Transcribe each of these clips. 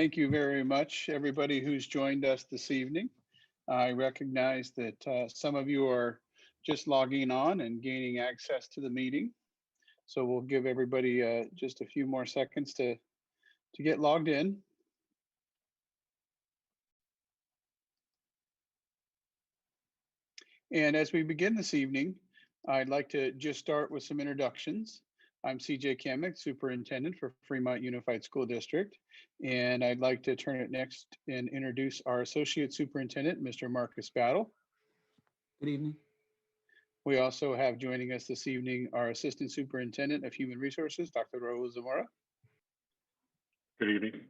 Thank you very much, everybody who's joined us this evening. I recognize that some of you are just logging on and gaining access to the meeting. So we'll give everybody just a few more seconds to get logged in. And as we begin this evening, I'd like to just start with some introductions. I'm CJ Kamek, Superintendent for Fremont Unified School District, and I'd like to turn it next and introduce our Associate Superintendent, Mr. Marcus Battle. Good evening. We also have joining us this evening our Assistant Superintendent of Human Resources, Dr. Raul Zamora. Good evening.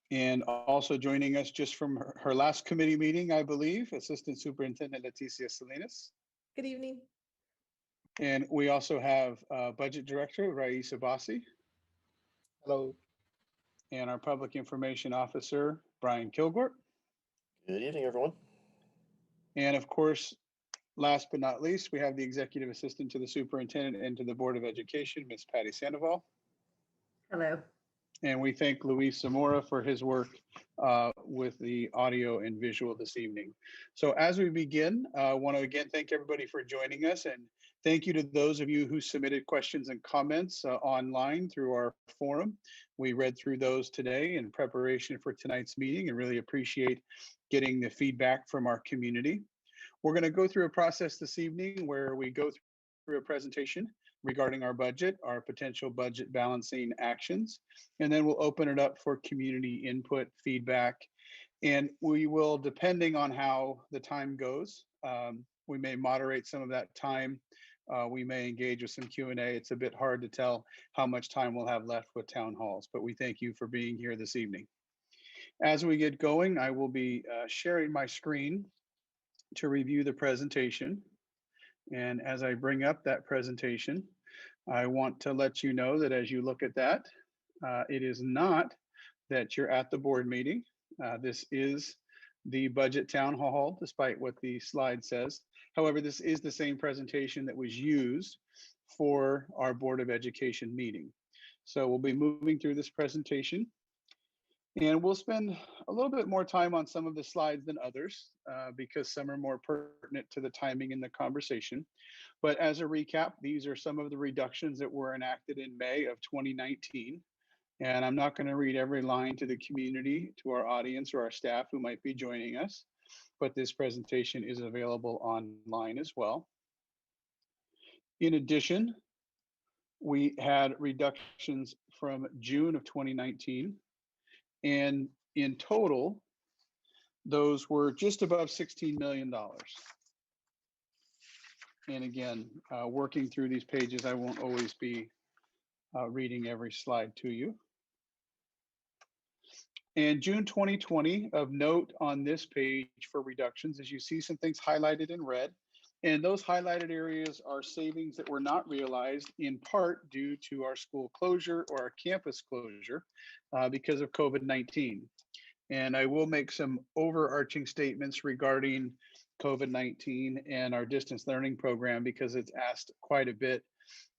And also joining us just from her last committee meeting, I believe, Assistant Superintendent Leticia Salinas. Good evening. And we also have Budget Director Raisa Bassi. Hello. And our Public Information Officer, Brian Kilgore. Good evening, everyone. And of course, last but not least, we have the Executive Assistant to the Superintendent and to the Board of Education, Ms. Patty Sandoval. Hello. And we thank Luis Zamora for his work with the audio and visual this evening. So as we begin, I want to again thank everybody for joining us, and thank you to those of you who submitted questions and comments online through our forum. We read through those today in preparation for tonight's meeting and really appreciate getting the feedback from our community. We're going to go through a process this evening where we go through a presentation regarding our budget, our potential budget balancing actions, and then we'll open it up for community input, feedback, and we will, depending on how the time goes, we may moderate some of that time. We may engage with some Q&A. It's a bit hard to tell how much time we'll have left with town halls, but we thank you for being here this evening. As we get going, I will be sharing my screen to review the presentation. And as I bring up that presentation, I want to let you know that as you look at that, it is not that you're at the board meeting. This is the budget town hall, despite what the slide says. However, this is the same presentation that was used for our Board of Education meeting. So we'll be moving through this presentation. And we'll spend a little bit more time on some of the slides than others because some are more pertinent to the timing in the conversation. But as a recap, these are some of the reductions that were enacted in May of 2019. And I'm not going to read every line to the community, to our audience or our staff who might be joining us, but this presentation is available online as well. In addition, we had reductions from June of 2019. And in total, those were just above $16 million. And again, working through these pages, I won't always be reading every slide to you. And June 2020, of note on this page for reductions, as you see some things highlighted in red. And those highlighted areas are savings that were not realized in part due to our school closure or our campus closure because of COVID-19. And I will make some overarching statements regarding COVID-19 and our distance learning program because it's asked quite a bit,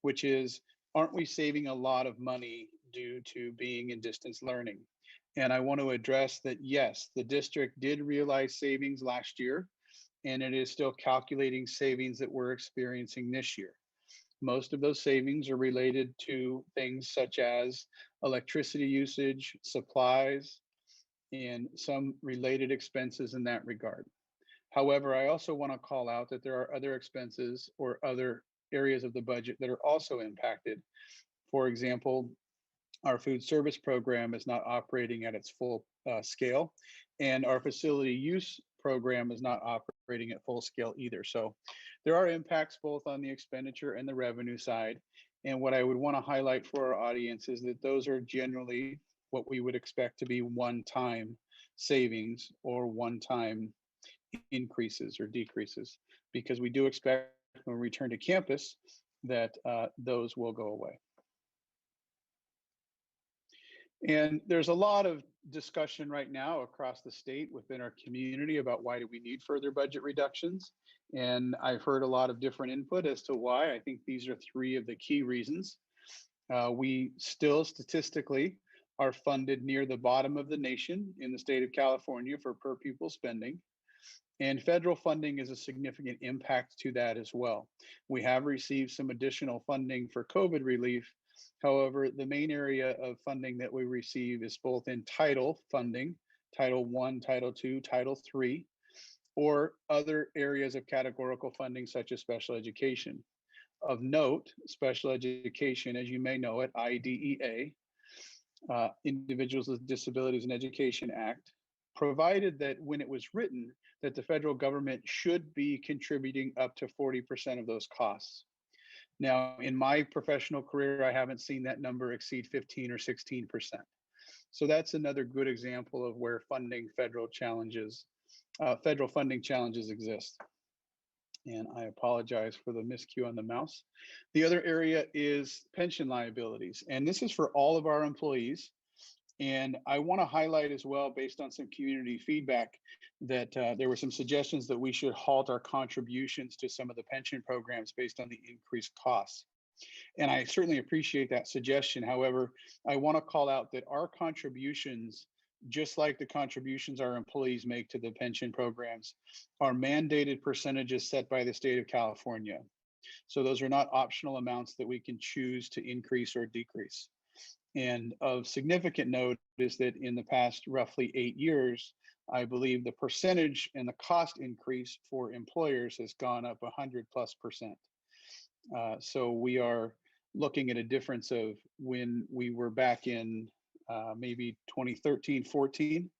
which is, aren't we saving a lot of money due to being in distance learning? And I want to address that, yes, the district did realize savings last year, and it is still calculating savings that we're experiencing this year. Most of those savings are related to things such as electricity usage, supplies, and some related expenses in that regard. However, I also want to call out that there are other expenses or other areas of the budget that are also impacted. For example, our food service program is not operating at its full scale, and our facility use program is not operating at full scale either. So there are impacts both on the expenditure and the revenue side. And what I would want to highlight for our audience is that those are generally what we would expect to be one-time savings or one-time increases or decreases, because we do expect when we return to campus that those will go away. And there's a lot of discussion right now across the state within our community about why do we need further budget reductions. And I've heard a lot of different input as to why. I think these are three of the key reasons. We still statistically are funded near the bottom of the nation in the state of California for per pupil spending. And federal funding is a significant impact to that as well. We have received some additional funding for COVID relief. However, the main area of funding that we receive is both in title funding, Title I, Title II, Title III, or other areas of categorical funding such as special education. Of note, special education, as you may know it, IDEA, Individuals with Disabilities in Education Act, provided that when it was written that the federal government should be contributing up to 40% of those costs. Now, in my professional career, I haven't seen that number exceed 15 or 16%. So that's another good example of where federal funding challenges exist. And I apologize for the miscue on the mouse. The other area is pension liabilities. And this is for all of our employees. And I want to highlight as well, based on some community feedback, that there were some suggestions that we should halt our contributions to some of the pension programs based on the increased costs. And I certainly appreciate that suggestion. However, I want to call out that our contributions, just like the contributions our employees make to the pension programs, are mandated percentages set by the state of California. So those are not optional amounts that we can choose to increase or decrease. And of significant note is that in the past roughly 8 years, I believe the percentage and the cost increase for employers has gone up 100+%. So we are looking at a difference of when we were back in maybe 2013, 14,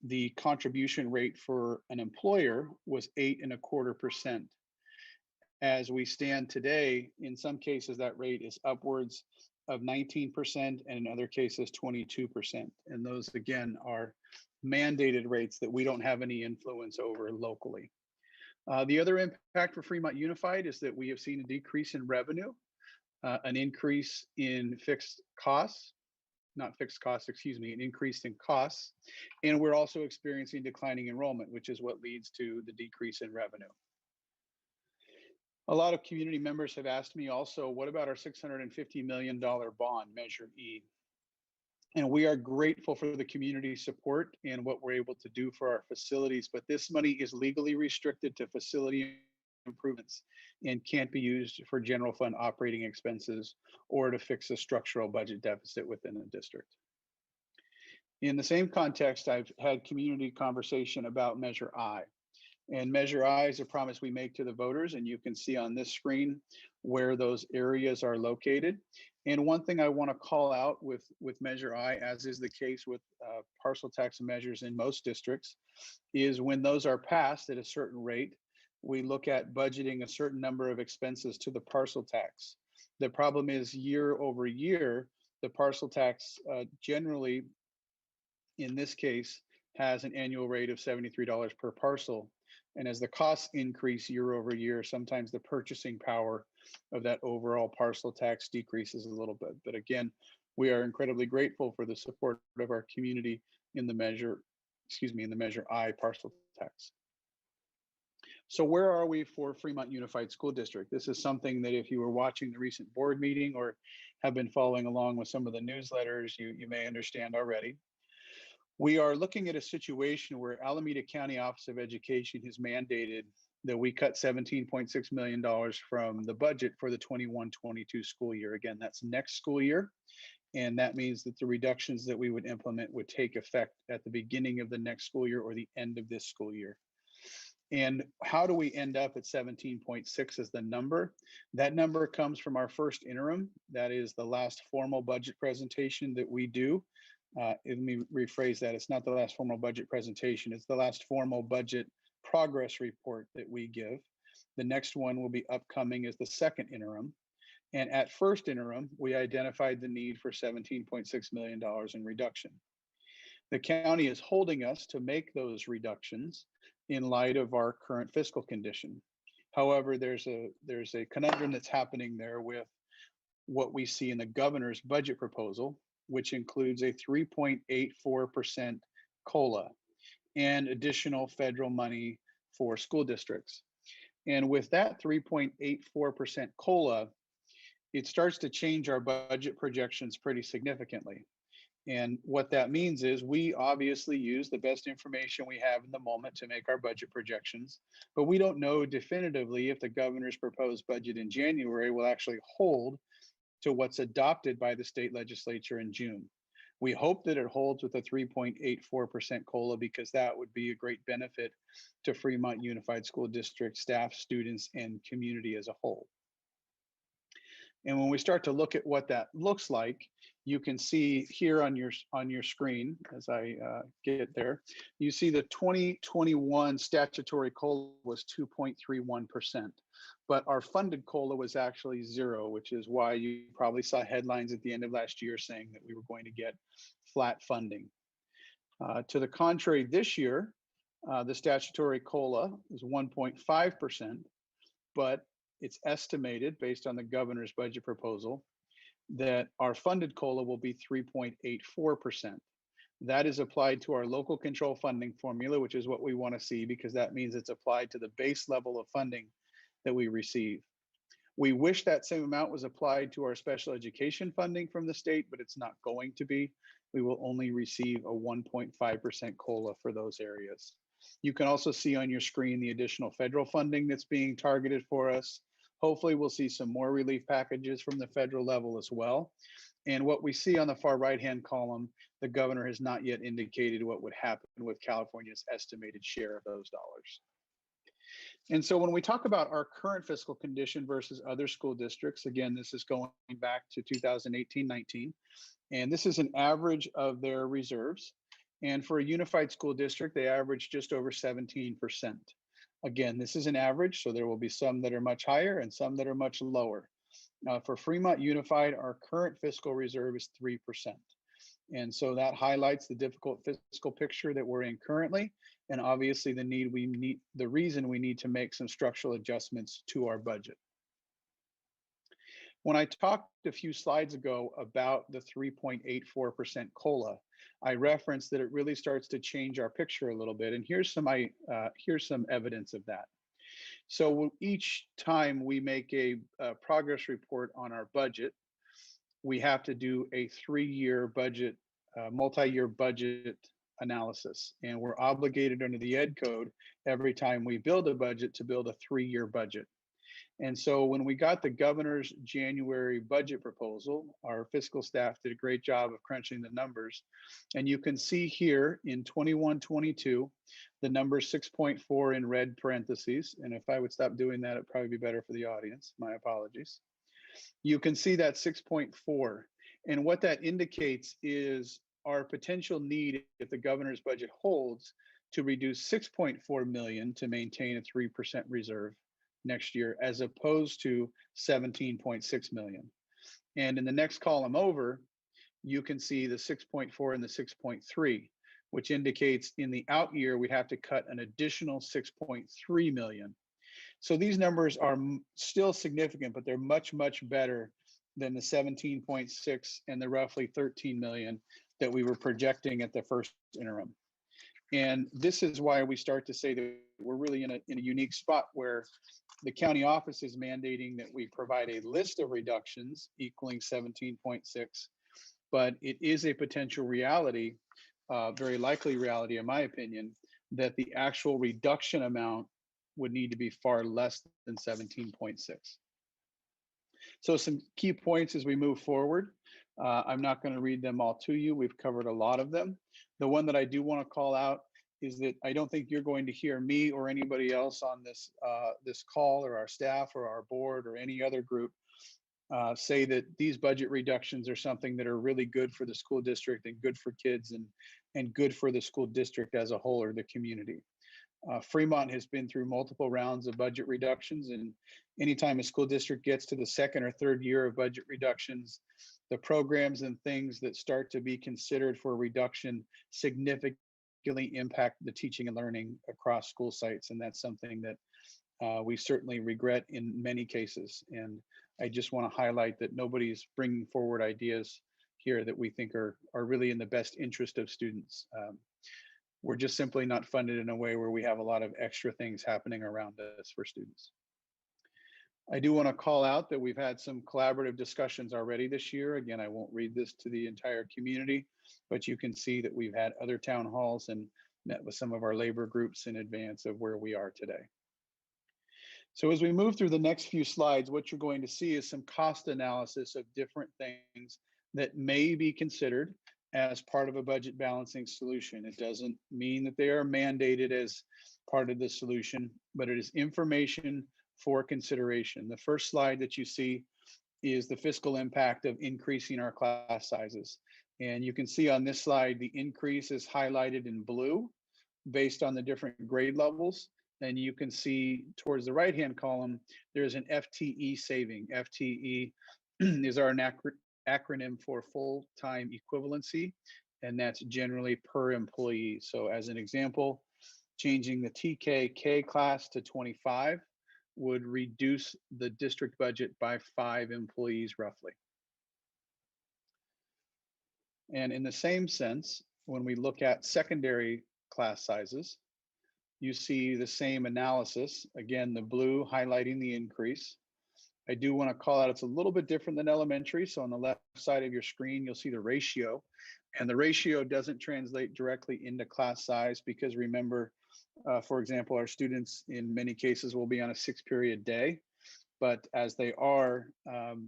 the contribution rate for an employer was 8.25%. As we stand today, in some cases, that rate is upwards of 19%, and in other cases, 22%. And those, again, are mandated rates that we don't have any influence over locally. The other impact for Fremont Unified is that we have seen a decrease in revenue, an increase in an increase in costs. And we're also experiencing declining enrollment, which is what leads to the decrease in revenue. A lot of community members have asked me also, what about our $650 million bond, Measure E? And we are grateful for the community support and what we're able to do for our facilities, but this money is legally restricted to facility improvements and can't be used for general fund operating expenses or to fix a structural budget deficit within the district. In the same context, I've had community conversation about Measure I. And Measure I is a promise we make to the voters, and you can see on this screen where those areas are located. And one thing I want to call out with Measure I, as is the case with parcel tax measures in most districts, is when those are passed at a certain rate, we look at budgeting a certain number of expenses to the parcel tax. The problem is year over year, the parcel tax generally, in this case, has an annual rate of $73 per parcel. And as the costs increase year over year, sometimes the purchasing power of that overall parcel tax decreases a little bit. But again, we are incredibly grateful for the support of our community in the Measure I parcel tax. So where are we for Fremont Unified School District? This is something that if you were watching the recent board meeting or have been following along with some of the newsletters, you may understand already. We are looking at a situation where Alameda County Office of Education has mandated that we cut $17.6 million from the budget for the 21-22 school year. Again, that's next school year. And that means that the reductions that we would implement would take effect at the beginning of the next school year or the end of this school year. And how do we end up at 17.6 as the number? That number comes from our first interim. That is the last formal budget presentation that we do. Let me rephrase that. It's not the last formal budget presentation. It's the last formal budget progress report that we give. The next one will be upcoming as the second interim. And at first interim, we identified the need for $17.6 million in reduction. The county is holding us to make those reductions in light of our current fiscal condition. However, there's a conundrum that's happening there with what we see in the governor's budget proposal, which includes a 3.84% COLA and additional federal money for school districts. And with that 3.84% COLA, it starts to change our budget projections pretty significantly. And what that means is we obviously use the best information we have in the moment to make our budget projections, but we don't know definitively if the governor's proposed budget in January will actually hold to what's adopted by the state legislature in June. We hope that it holds with a 3.84% COLA because that would be a great benefit to Fremont Unified School District staff, students, and community as a whole. And when we start to look at what that looks like, you can see here on your screen, as I get there, you see the 2021 statutory COLA was 2.31%, but our funded COLA was actually 0, which is why you probably saw headlines at the end of last year saying that we were going to get flat funding. To the contrary, this year, the statutory COLA is 1.5%, but it's estimated based on the governor's budget proposal that our funded COLA will be 3.84%. That is applied to our local control funding formula, which is what we want to see because that means it's applied to the base level of funding that we receive. We wish that same amount was applied to our special education funding from the state, but it's not going to be. We will only receive a 1.5% COLA for those areas. You can also see on your screen the additional federal funding that's being targeted for us. Hopefully we'll see some more relief packages from the federal level as well. And what we see on the far right-hand column, the governor has not yet indicated what would happen with California's estimated share of those dollars. And so when we talk about our current fiscal condition versus other school districts, again, this is going back to 2018-19, and this is an average of their reserves. And for a unified school district, they average just over 17%. Again, this is an average, so there will be some that are much higher and some that are much lower. For Fremont Unified, our current fiscal reserve is 3%. And so that highlights the difficult fiscal picture that we're in currently, and obviously the reason we need to make some structural adjustments to our budget. When I talked a few slides ago about the 3.84% COLA, I referenced that it really starts to change our picture a little bit, and here's some evidence of that. So each time we make a progress report on our budget, we have to do a 3-year budget, multi-year budget analysis. And we're obligated under the Ed Code every time we build a budget to build a 3-year budget. And so when we got the governor's January budget proposal, our fiscal staff did a great job of crunching the numbers. And you can see here in 21-22, the number 6.4 in red parentheses. And if I would stop doing that, it'd probably be better for the audience. My apologies. You can see that 6.4. And what that indicates is our potential need, if the governor's budget holds, to reduce 6.4 million to maintain a 3% reserve next year, as opposed to 17.6 million. And in the next column over, you can see the 6.4 and the 6.3, which indicates in the out year, we'd have to cut an additional 6.3 million. So these numbers are still significant, but they're much, much better than the 17.6 and the roughly 13 million that we were projecting at the first interim. And this is why we start to say that we're really in a unique spot where the county office is mandating that we provide a list of reductions equaling 17.6, but it is a potential reality, very likely reality in my opinion, that the actual reduction amount would need to be far less than 17.6. So some key points as we move forward. I'm not going to read them all to you. We've covered a lot of them. The one that I do want to call out is that I don't think you're going to hear me or anybody else on this call, or our staff or our board or any other group say that these budget reductions are something that are really good for the school district and good for kids and good for the school district as a whole or the community. Fremont has been through multiple rounds of budget reductions, and anytime a school district gets to the second or third year of budget reductions, the programs and things that start to be considered for reduction significantly impact the teaching and learning across school sites. And that's something that we certainly regret in many cases. And I just want to highlight that nobody's bringing forward ideas here that we think are really in the best interest of students. We're just simply not funded in a way where we have a lot of extra things happening around us for students. I do want to call out that we've had some collaborative discussions already this year. Again, I won't read this to the entire community, but you can see that we've had other town halls and met with some of our labor groups in advance of where we are today. So as we move through the next few slides, what you're going to see is some cost analysis of different things that may be considered as part of a budget balancing solution. It doesn't mean that they are mandated as part of the solution, but it is information for consideration. The first slide that you see is the fiscal impact of increasing our class sizes. And you can see on this slide, the increase is highlighted in blue based on the different grade levels. And you can see towards the right-hand column, there's an FTE saving. FTE is our acronym for full-time equivalency, and that's generally per employee. So as an example, changing the TKK class to 25 would reduce the district budget by 5 employees roughly. And in the same sense, when we look at secondary class sizes, you see the same analysis. Again, the blue highlighting the increase. I do want to call out, it's a little bit different than elementary. So on the left side of your screen, you'll see the ratio. And the ratio doesn't translate directly into class size because remember, for example, our students in many cases will be on a 6-period day. But as they are,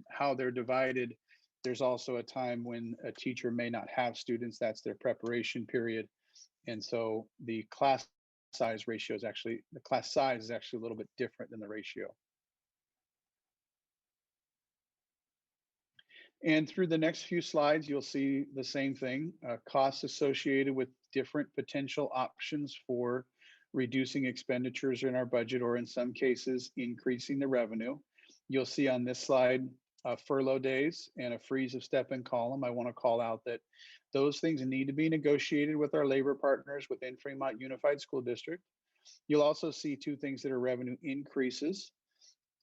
how they're divided, there's also a time when a teacher may not have students. That's their preparation period. And so the class size ratio is actually, the class size is actually a little bit different than the ratio. And through the next few slides, you'll see the same thing, costs associated with different potential options for reducing expenditures in our budget, or in some cases, increasing the revenue. You'll see on this slide, furlough days and a freeze of step and column. I want to call out that those things need to be negotiated with our labor partners within Fremont Unified School District. You'll also see 2 things that are revenue increases.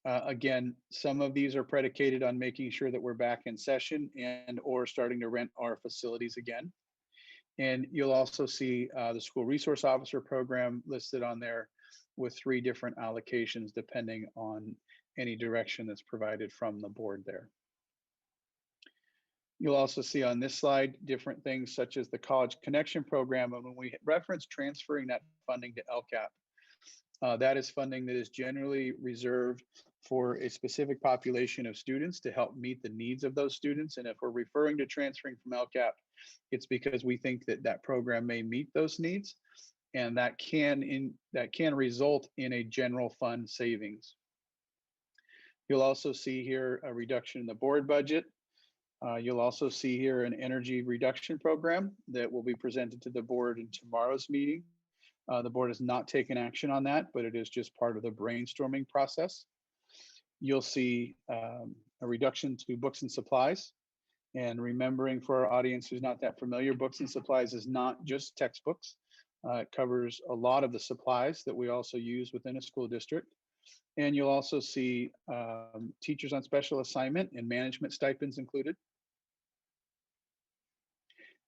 Again, some of these are predicated on making sure that we're back in session and or starting to rent our facilities again. And you'll also see the school resource officer program listed on there with 3 different allocations depending on any direction that's provided from the board there. You'll also see on this slide different things such as the College Connection program. And when we reference transferring that funding to LCAP, that is funding that is generally reserved for a specific population of students to help meet the needs of those students. And if we're referring to transferring from LCAP, it's because we think that that program may meet those needs, and that can result in a general fund savings. You'll also see here a reduction in the board budget. You'll also see here an energy reduction program that will be presented to the board in tomorrow's meeting. The board has not taken action on that, but it is just part of the brainstorming process. You'll see a reduction to books and supplies. And remembering for our audience who's not that familiar, books and supplies is not just textbooks. It covers a lot of the supplies that we also use within a school district. And you'll also see teachers on special assignment and management stipends included.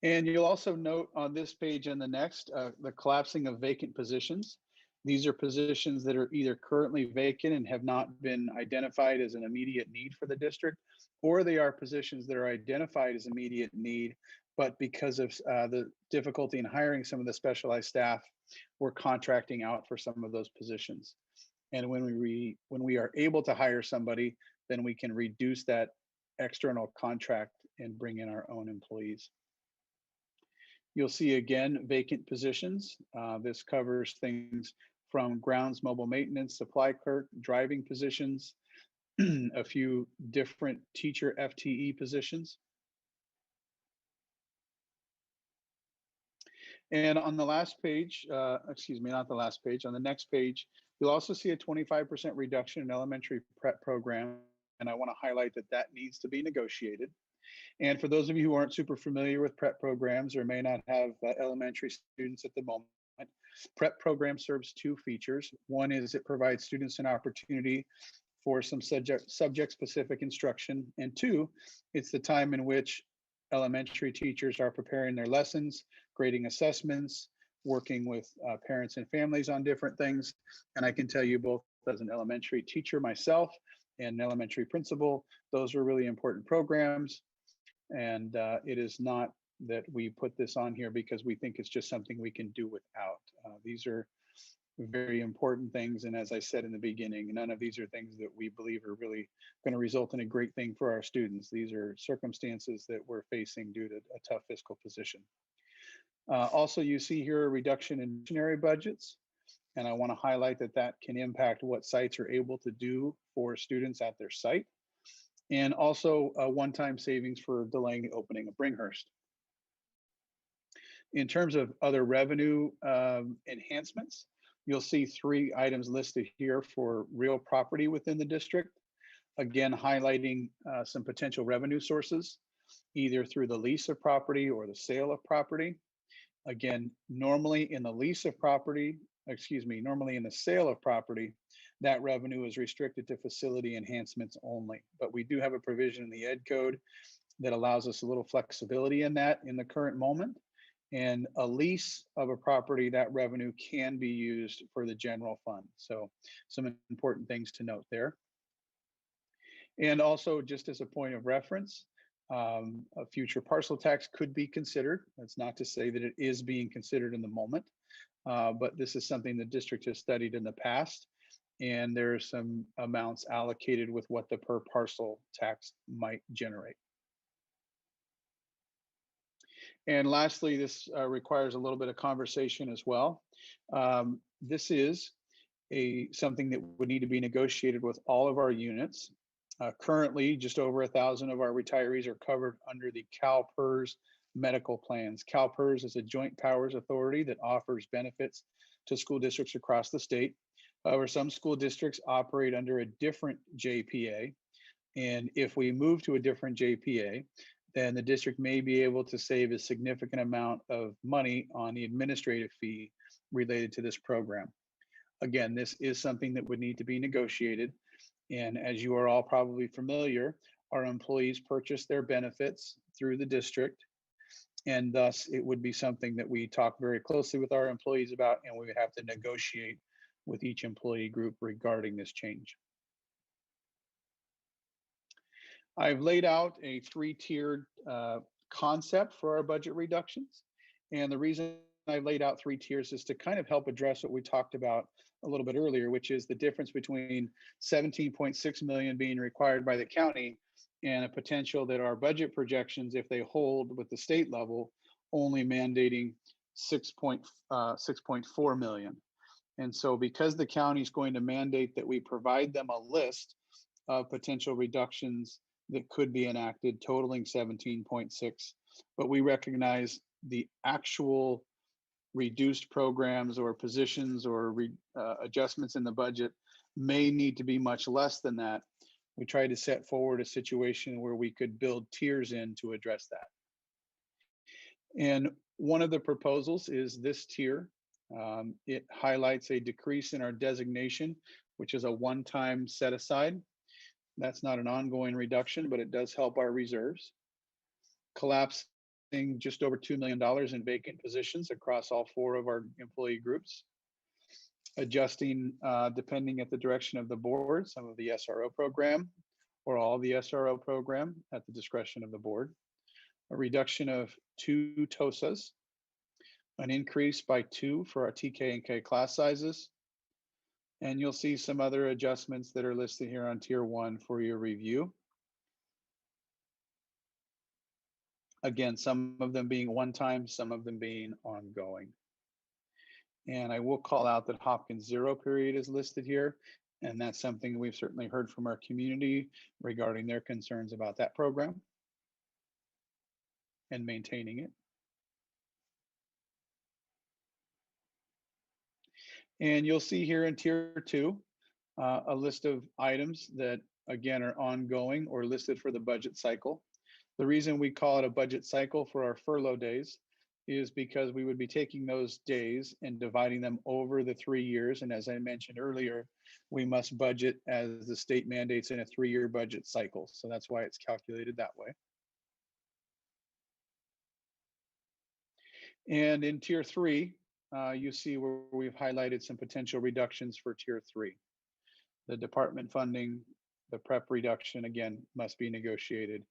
And you'll also note on this page and the next, the collapsing of vacant positions. These are positions that are either currently vacant and have not been identified as an immediate need for the district, or they are positions that are identified as immediate need, but because of the difficulty in hiring some of the specialized staff, we're contracting out for some of those positions. And when we are able to hire somebody, then we can reduce that external contract and bring in our own employees. You'll see again vacant positions. This covers things from grounds mobile maintenance, supply clerk, driving positions, a few different teacher FTE positions. And on the last page, excuse me, not the last page, on the next page, you'll also see a 25% reduction in elementary prep program. And I want to highlight that that needs to be negotiated. And for those of you who aren't super familiar with prep programs or may not have elementary students at the moment, prep program serves 2 features. One is it provides students an opportunity for some subject-specific instruction. And 2, it's the time in which elementary teachers are preparing their lessons, grading assessments, working with parents and families on different things. And I can tell you both as an elementary teacher myself, and elementary principal. Those are really important programs. And it is not that we put this on here because we think it's just something we can do without. These are very important things. And as I said in the beginning, none of these are things that we believe are really going to result in a great thing for our students. These are circumstances that we're facing due to a tough fiscal position. Also, you see here a reduction in missionary budgets. And I want to highlight that that can impact what sites are able to do for students at their site. And also a one-time savings for delaying the opening of Bringhurst. In terms of other revenue enhancements, you'll see 3 items listed here for real property within the district. Again, highlighting some potential revenue sources, either through the lease of property or the sale of property. Again, normally in the lease of property, normally in the sale of property, that revenue is restricted to facility enhancements only. But we do have a provision in the Ed Code that allows us a little flexibility in that in the current moment. And a lease of a property, that revenue can be used for the general fund. So some important things to note there. And also, just as a point of reference, a future parcel tax could be considered. That's not to say that it is being considered in the moment, but this is something the district has studied in the past. And there are some amounts allocated with what the per parcel tax might generate. And lastly, this requires a little bit of conversation as well. This is something that would need to be negotiated with all of our units. Currently, just over 1,000 of our retirees are covered under the CalPERS medical plans. CalPERS is a joint powers authority that offers benefits to school districts across the state. However, some school districts operate under a different JPA. And if we move to a different JPA, then the district may be able to save a significant amount of money on the administrative fee related to this program. Again, this is something that would need to be negotiated. And as you are all probably familiar, our employees purchase their benefits through the district. And thus, it would be something that we talk very closely with our employees about, and we would have to negotiate with each employee group regarding this change. I've laid out a 3-tiered concept for our budget reductions. And the reason I laid out 3 tiers is to kind of help address what we talked about a little bit earlier, which is the difference between 17.6 million being required by the county and a potential that our budget projections, if they hold with the state level, only mandating 6.4 million. And so because the county is going to mandate that we provide them a list of potential reductions that could be enacted totaling 17.6, but we recognize the actual reduced programs or positions or adjustments in the budget may need to be much less than that. We try to set forward a situation where we could build tiers in to address that. And one of the proposals is this tier. It highlights a decrease in our designation, which is a one-time set aside. That's not an ongoing reduction, but it does help our reserves. Collapsing just over $2 million in vacant positions across all 4 of our employee groups. Adjusting, depending at the direction of the board, some of the SRO program or all the SRO program at the discretion of the board. A reduction of 2 TOSAs, an increase by 2 for our TK and K class sizes. And you'll see some other adjustments that are listed here on tier 1 for your review. Again, some of them being one-time, some of them being ongoing. And I will call out that Hopkins 0 period is listed here. And that's something we've certainly heard from our community regarding their concerns about that program and maintaining it. And you'll see here in tier 2, a list of items that again are ongoing or listed for the budget cycle. The reason we call it a budget cycle for our furlough days is because we would be taking those days and dividing them over the 3 years. And as I mentioned earlier, we must budget as the state mandates in a 3-year budget cycle. So that's why it's calculated that way. And in tier 3, you see where we've highlighted some potential reductions for tier 3. The department funding The prep reduction, again, must be negotiated,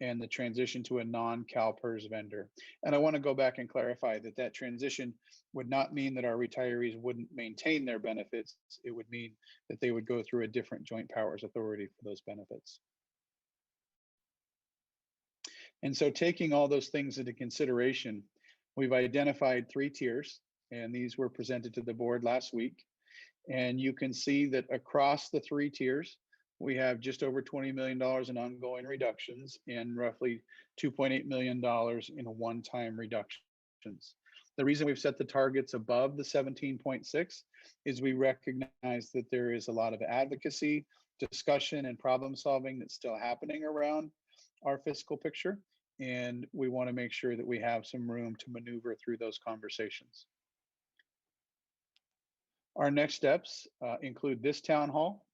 and the transition to a non-CalPERS vendor. And I want to go back and clarify that that transition would not mean that our retirees wouldn't maintain their benefits. It would mean that they would go through a different joint powers authority for those benefits. And so taking all those things into consideration, we've identified 3 tiers, and these were presented to the board last week. And you can see that across the 3 tiers, we have just over $20 million in ongoing reductions and roughly $2.8 million in one-time reductions. The reason we've set the targets above the 17.6 is we recognize that there is a lot of advocacy, discussion, and problem solving that's still happening around our fiscal picture. And we want to make sure that we have some room to maneuver through those conversations. Our next steps include this town hall.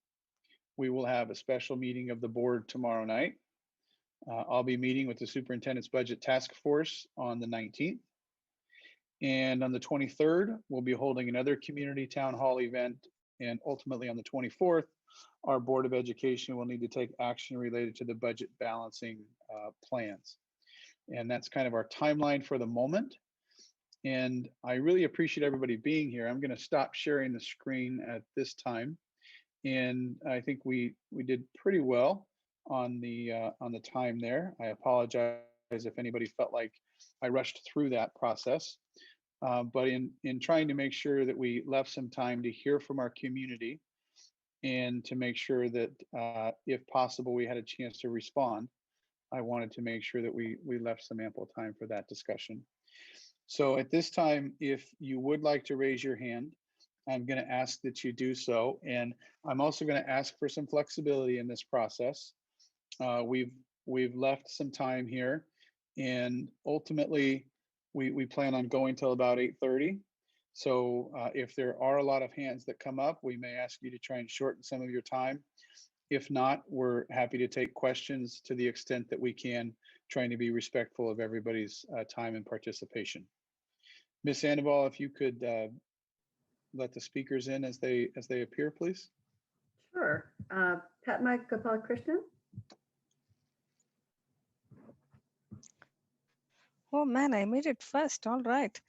We will have a special meeting of the board tomorrow night. I'll be meeting with the superintendent's budget task force on the 19th. And on the 23rd, we'll be holding another community town hall event. And ultimately on the 24th, our Board of Education will need to take action related to the budget balancing plans. And that's kind of our timeline for the moment. And I really appreciate everybody being here. I'm going to stop sharing the screen at this time. And I think we did pretty well on the time there. I apologize if anybody felt like I rushed through that process. But in trying to make sure that we left some time to hear from our community and to make sure that if possible, we had a chance to respond, I wanted to make sure that we left some ample time for that discussion. So at this time, if you would like to raise your hand, I'm going to ask that you do so. And I'm also going to ask for some flexibility in this process. We've left some time here, and ultimately we plan on going till about 8:30. So if there are a lot of hands that come up, we may ask you to try and shorten some of your time. If not, we're happy to take questions to the extent that we can, trying to be respectful of everybody's time and participation. Ms. Sandoval, if you could let the speakers in as they appear, please. Sure. Patma Gopalakrishnan. Oh man, I made it first. All right.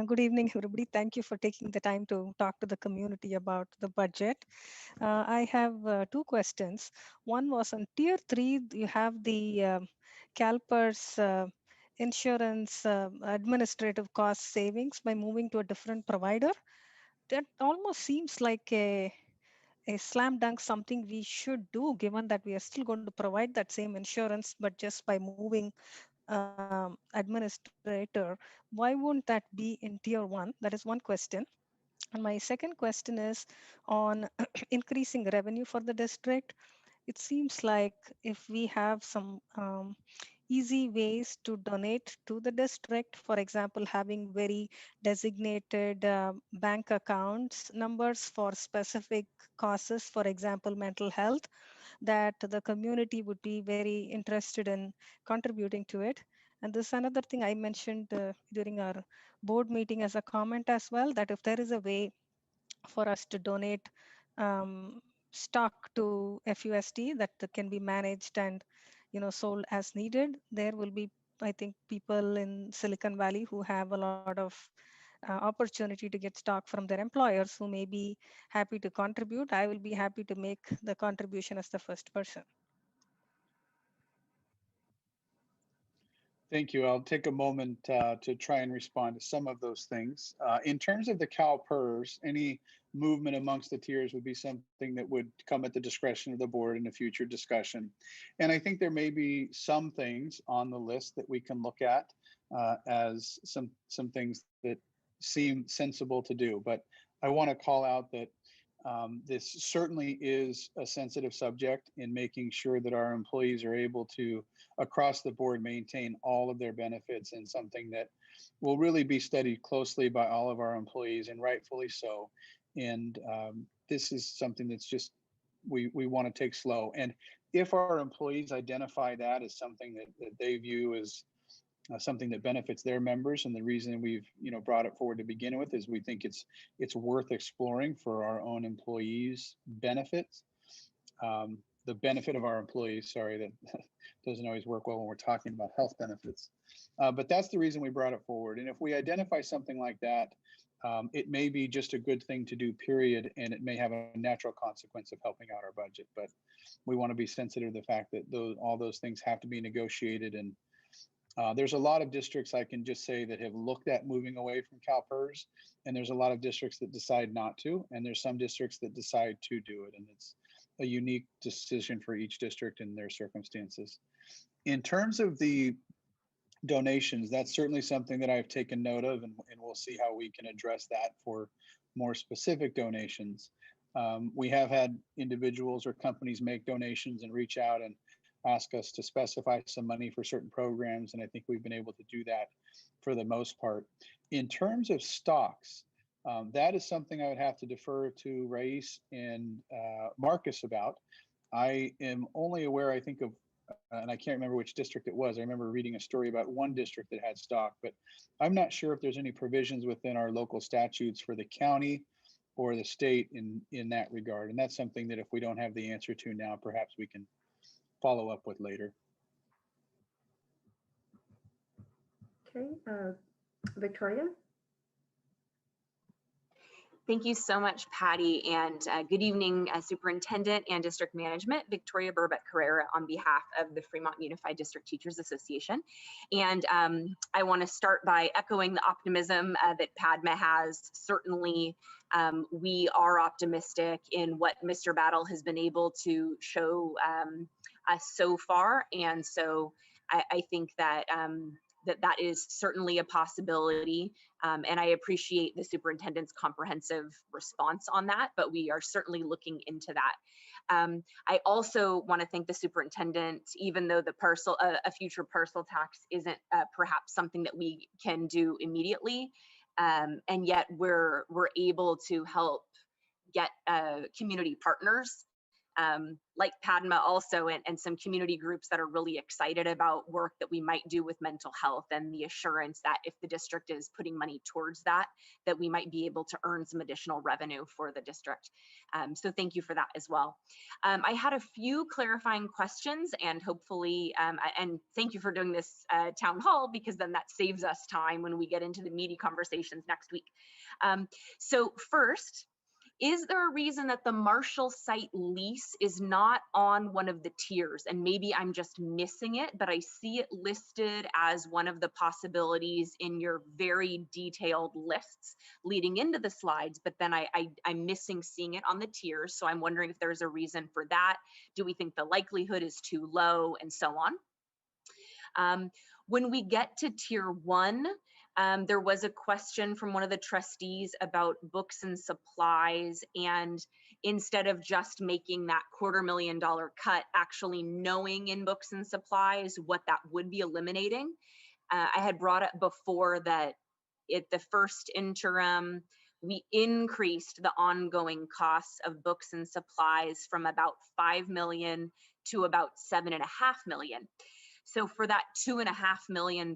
Good evening, everybody. Thank you for taking the time to talk to the community about the budget. I have 2 questions. One was on tier 3, you have the CalPERS insurance administrative cost savings by moving to a different provider. That almost seems like a slam dunk, something we should do, given that we are still going to provide that same insurance, but just by moving administrator. Why won't that be in tier 1? That is one question. And my second question is on increasing revenue for the district. It seems like if we have some easy ways to donate to the district, for example, having very designated bank accounts numbers for specific causes, for example, mental health, that the community would be very interested in contributing to it. And this is another thing I mentioned during our board meeting as a comment as well, that if there is a way for us to donate stock to FUSD that can be managed and sold as needed, there will be, I think, people in Silicon Valley who have a lot of opportunity to get stock from their employers who may be happy to contribute. I will be happy to make the contribution as the first person. Thank you. I'll take a moment to try and respond to some of those things. In terms of the CalPERS, any movement amongst the tiers would be something that would come at the discretion of the board in a future discussion. And I think there may be some things on the list that we can look at as some things that seem sensible to do. But I want to call out that this certainly is a sensitive subject in making sure that our employees are able to, across the board, maintain all of their benefits, and something that will really be studied closely by all of our employees, and rightfully so. And this is something that's just, we want to take slow. And if our employees identify that as something that they view as something that benefits their members, and the reason we've brought it forward to begin with is we think it's worth exploring for our own employees' benefits, the benefit of our employees. Sorry, that doesn't always work well when we're talking about health benefits. But that's the reason we brought it forward. And if we identify something like that, it may be just a good thing to do, period, and it may have a natural consequence of helping out our budget. But we want to be sensitive to the fact that all those things have to be negotiated. And there's a lot of districts, I can just say, that have looked at moving away from CalPERS, and there's a lot of districts that decide not to, and there's some districts that decide to do it, and it's a unique decision for each district and their circumstances. In terms of the donations, that's certainly something that I've taken note of, and we'll see how we can address that for more specific donations. We have had individuals or companies make donations and reach out and ask us to specify some money for certain programs, and I think we've been able to do that for the most part. In terms of stocks, that is something I would have to defer to Rais and Marcus about. I am only aware, I think, of, and I can't remember which district it was. I remember reading a story about one district that had stock, but I'm not sure if there's any provisions within our local statutes for the county or the state in that regard. And that's something that if we don't have the answer to now, perhaps we can follow up with later. Okay, Victoria? Thank you so much, Patty, and good evening, Superintendent and District Management. Victoria Burbeck Carrera on behalf of the Fremont Unified District Teachers Association. And I want to start by echoing the optimism that Padma has. Certainly, we are optimistic in what Mr. Battle has been able to show us so far. And so I think that that is certainly a possibility. And I appreciate the superintendent's comprehensive response on that, but we are certainly looking into that. I also want to thank the superintendent, even though the a future parcel tax isn't perhaps something that we can do immediately, and yet we're able to help get community partners like Padma also, and some community groups that are really excited about work that we might do with mental health, and the assurance that if the district is putting money towards that, that we might be able to earn some additional revenue for the district. So thank you for that as well. I had a few clarifying questions, and hopefully, and thank you for doing this town hall, because then that saves us time when we get into the meaty conversations next week. So first, is there a reason that the Marshall site lease is not on one of the tiers? And maybe I'm just missing it, but I see it listed as one of the possibilities in your very detailed lists leading into the slides, but then I'm missing seeing it on the tiers. So I'm wondering if there's a reason for that. Do we think the likelihood is too low, and so on? When we get to tier 1, there was a question from one of the trustees about books and supplies, and instead of just making that $250,000 cut, actually knowing in books and supplies what that would be eliminating. I had brought up before that at the first interim, we increased the ongoing costs of books and supplies from about $5 million to about $7.5 million. So for that $2.5 million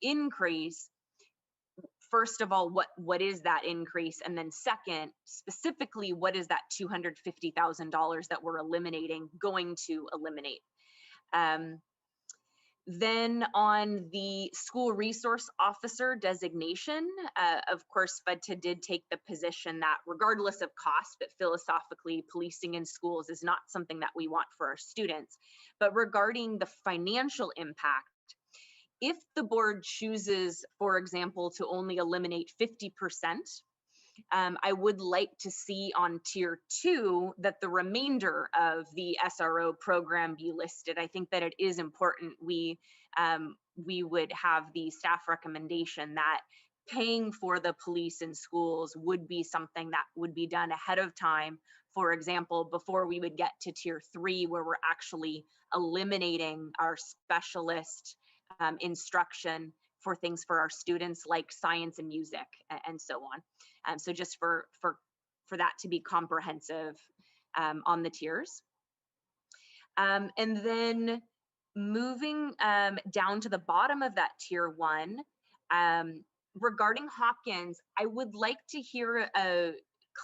increase, first of all, what is that increase? And then second, specifically, what is that $250,000 that we're eliminating going to eliminate? Then on the school resource officer designation, of course, FUDTA did take the position that regardless of cost, but philosophically, policing in schools is not something that we want for our students. But regarding the financial impact, if the board chooses, for example, to only eliminate 50%, I would like to see on tier 2 that the remainder of the SRO program be listed. I think that it is important we would have the staff recommendation that paying for the police in schools would be something that would be done ahead of time. For example, before we would get to tier 3, where we're actually eliminating our specialist instruction for things for our students like science and music and so on. So just for that to be comprehensive on the tiers. And then moving down to the bottom of that tier 1, regarding Hopkins, I would like to hear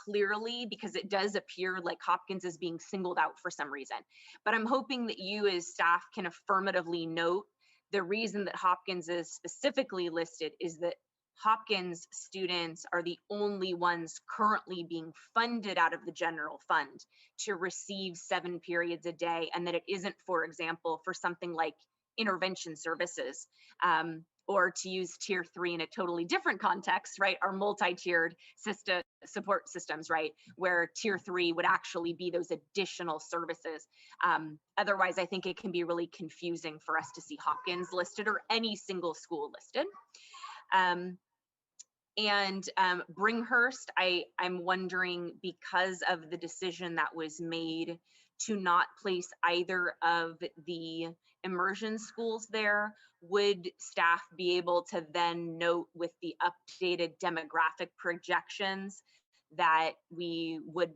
clearly, because it does appear like Hopkins is being singled out for some reason. But I'm hoping that you as staff can affirmatively note the reason that Hopkins is specifically listed is that Hopkins students are the only ones currently being funded out of the general fund to receive 7 periods a day, and that it isn't, for example, for something like intervention services, or to use tier 3 in a totally different context, right? Our multi-tiered support systems, right? Where tier 3 would actually be those additional services. Otherwise, I think it can be really confusing for us to see Hopkins listed or any single school listed. Bringhurst, I'm wondering, because of the decision that was made to not place either of the immersion schools there, would staff be able to then note with the updated demographic projections that we would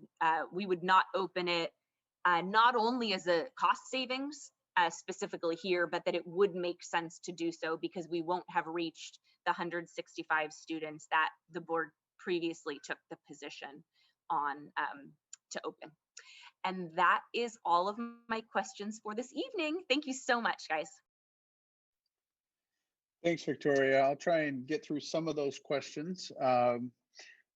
not open it not only as a cost savings specifically here, but that it would make sense to do so because we won't have reached the 165 students that the board previously took the position on to open. And that is all of my questions for this evening. Thank you so much, guys. Thanks, Victoria. I'll try and get through some of those questions.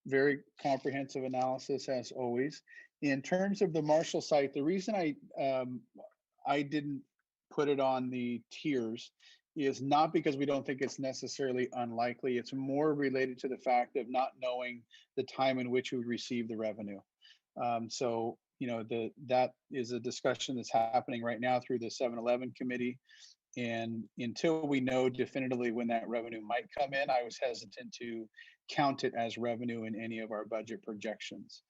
Very comprehensive analysis as always. In terms of the Marshall site, the reason I didn't put it on the tiers is not because we don't think it's necessarily unlikely. It's more related to the fact of not knowing the time in which we would receive the revenue. So, you know, that is a discussion that's happening right now through the 7-Eleven committee. And until we know definitively when that revenue might come in, I was hesitant to count it as revenue in any of our budget projections.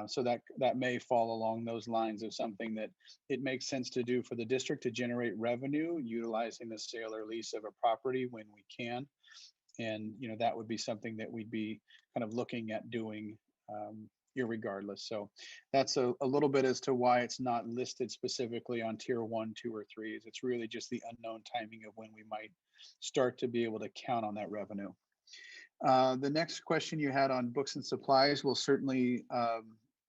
So that may fall along those lines of something that it makes sense to do for the district to generate revenue utilizing the sale or lease of a property when we can. And, you know, that would be something that we'd be kind of looking at doing irregardless. So that's a little bit as to why it's not listed specifically on tier 1, 2, or 3. It's really just the unknown timing of when we might start to be able to count on that revenue. The next question you had on books and supplies, we'll certainly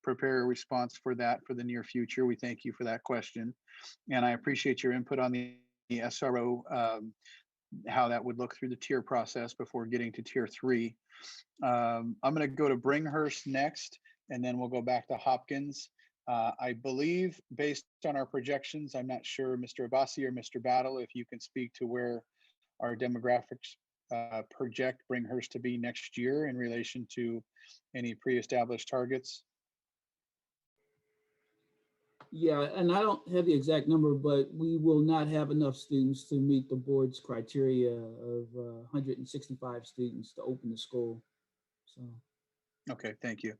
prepare a response for that for the near future. We thank you for that question. And I appreciate your input on the SRO, how that would look through the tier process before getting to tier 3. I'm going to go to Bringhurst next, and then we'll go back to Hopkins. I believe based on our projections, I'm not sure, Mr. Abbasi or Mr. Battle, if you can speak to where our demographics project Bringhurst to be next year in relation to any pre-established targets. Yeah, and I don't have the exact number, but we will not have enough students to meet the board's criteria of 165 students to open the school. So. Okay, thank you.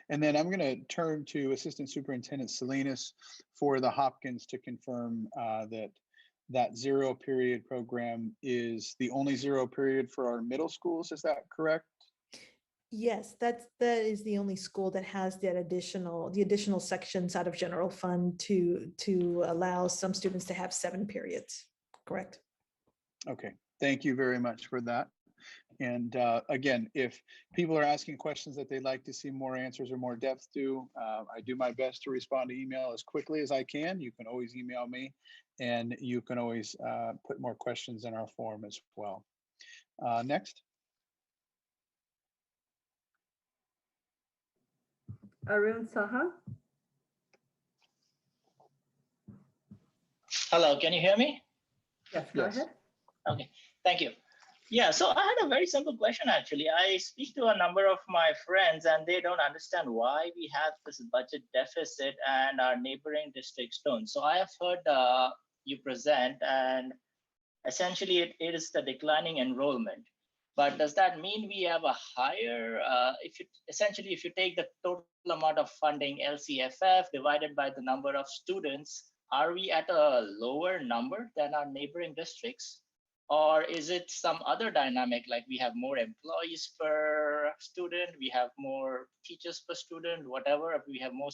And then I'm going to turn to Assistant Superintendent Salinas for the Hopkins to confirm that 0 period program is the only 0 period for our middle schools. Is that correct? Yes, that is the only school that has the additional sections out of general fund to allow some students to have 7 periods. Correct. Okay, thank you very much for that. And again, if people are asking questions that they'd like to see more answers or more depth to, I do my best to respond to email as quickly as I can. You can always email me, and you can always put more questions in our form as well. Next. Arun Saha. Hello, can you hear me? Yes, go ahead. Okay, thank you. Yeah, so I had a very simple question actually. I speak to a number of my friends and they don't understand why we have this budget deficit and our neighboring districts don't. So I have heard you present, and essentially it is the declining enrollment. But does that mean we have a higher, if you take the total amount of funding LCFF divided by the number of students, are we at a lower number than our neighboring districts? Or is it some other dynamic, like we have more employees per student, we have more teachers per student, whatever, we have more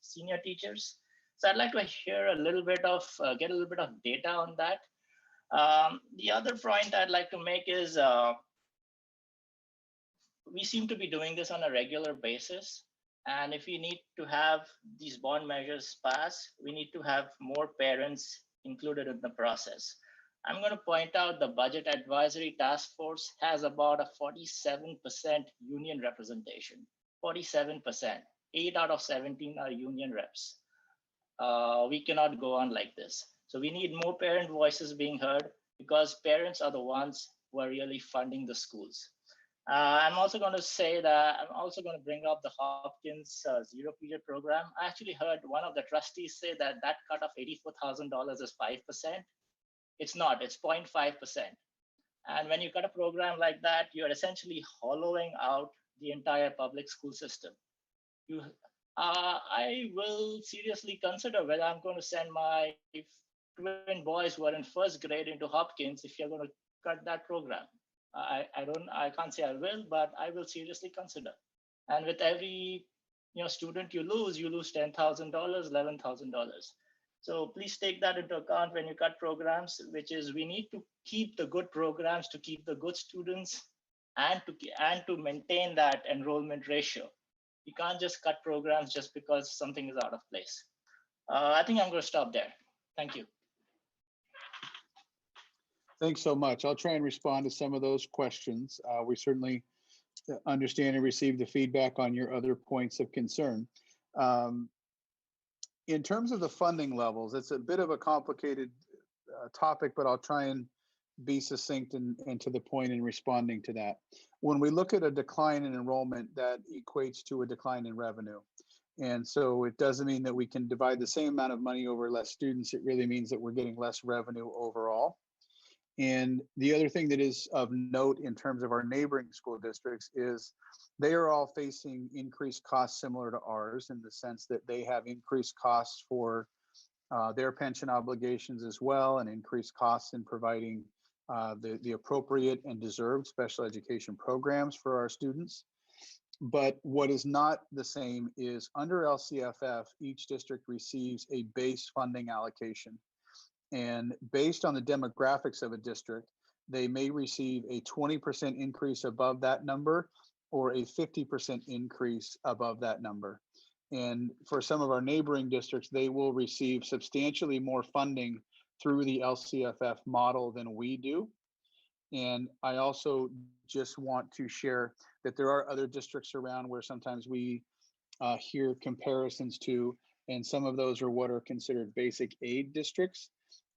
senior teachers? So I'd like to hear a little bit of, get a little bit of data on that. The other point I'd like to make is we seem to be doing this on a regular basis. And if we need to have these bond measures passed, we need to have more parents included in the process. I'm going to point out the Budget Advisory Task Force has about a 47% union representation. 47%. 8 out of 17 are union reps. We cannot go on like this. So we need more parent voices being heard, because parents are the ones who are really funding the schools. I'm also going to say that I'm also going to bring up the Hopkins zero period program. I actually heard one of the trustees say that that cut of $84,000 is 5%. It's not, it's 0.5%. And when you cut a program like that, you're essentially hollowing out the entire public school system. I will seriously consider whether I'm going to send my twin boys who are in first grade into Hopkins if you're going to cut that program. I can't say I will, but I will seriously consider. And with every student you lose $10,000, $11,000. So please take that into account when you cut programs, which is we need to keep the good programs to keep the good students and to maintain that enrollment ratio. You can't just cut programs just because something is out of place. I think I'm going to stop there. Thank you. Thanks so much. I'll try and respond to some of those questions. We certainly understand and receive the feedback on your other points of concern. In terms of the funding levels, it's a bit of a complicated topic, but I'll try and be succinct and to the point in responding to that. When we look at a decline in enrollment, that equates to a decline in revenue. And so it doesn't mean that we can divide the same amount of money over less students. It really means that we're getting less revenue overall. And the other thing that is of note in terms of our neighboring school districts is they are all facing increased costs similar to ours, in the sense that they have increased costs for their pension obligations as well, and increased costs in providing the appropriate and deserved special education programs for our students. But what is not the same is under LCFF, each district receives a base funding allocation. And based on the demographics of a district, they may receive a 20% increase above that number or a 50% increase above that number. And for some of our neighboring districts, they will receive substantially more funding through the LCFF model than we do. And I also just want to share that there are other districts around where sometimes we hear comparisons to, and some of those are what are considered basic aid districts.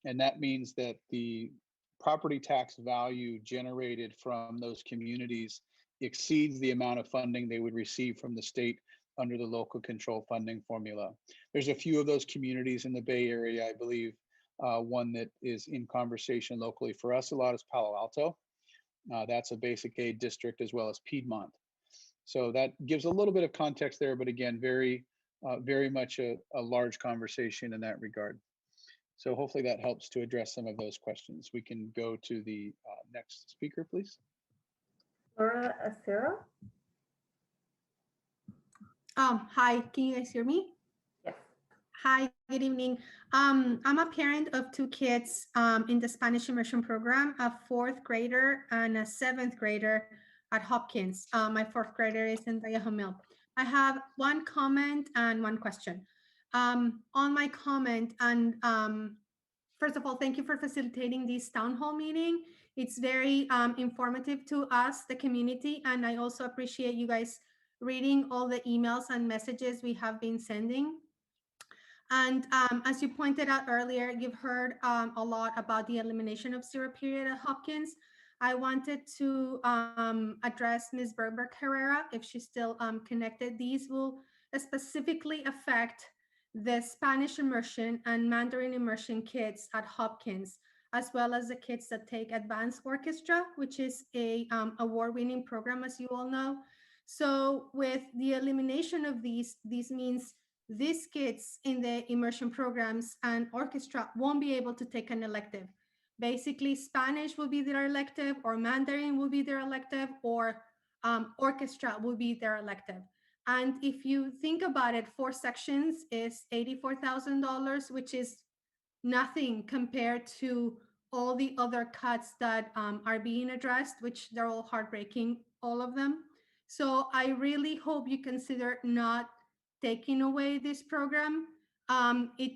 And that means that the property tax value generated from those communities exceeds the amount of funding they would receive from the state under the local control funding formula. There's a few of those communities in the Bay Area. I believe one that is in conversation locally for us a lot is Palo Alto. That's a basic aid district, as well as Piedmont. So that gives a little bit of context there, but again, very much a large conversation in that regard. So hopefully that helps to address some of those questions. We can go to the next speaker, please. Laura Acera? Hi, can you guys hear me? Yes. Hi, good evening. I'm a parent of two kids in the Spanish immersion program, a 4th grader and a 7th grader at Hopkins. My 4th grader is in Vallejo Mill. I have one comment and one question. On my comment, and first of all, thank you for facilitating this town hall meeting. It's very informative to us, the community, and I also appreciate you guys reading all the emails and messages we have been sending. And as you pointed out earlier, you've heard a lot about the elimination of zero period at Hopkins. I wanted to address Ms. Berber-Herrera, if she's still connected. These will specifically affect the Spanish immersion and Mandarin immersion kids at Hopkins, as well as the kids that take advanced orchestra, which is a award-winning program, as you all know. So with the elimination of these means these kids in the immersion programs and orchestra won't be able to take an elective. Basically, Spanish will be their elective, or Mandarin will be their elective, or orchestra will be their elective. And if you think about it, 4 sections is $84,000, which is nothing compared to all the other cuts that are being addressed, which they're all heartbreaking, all of them. So I really hope you consider not taking away this program. It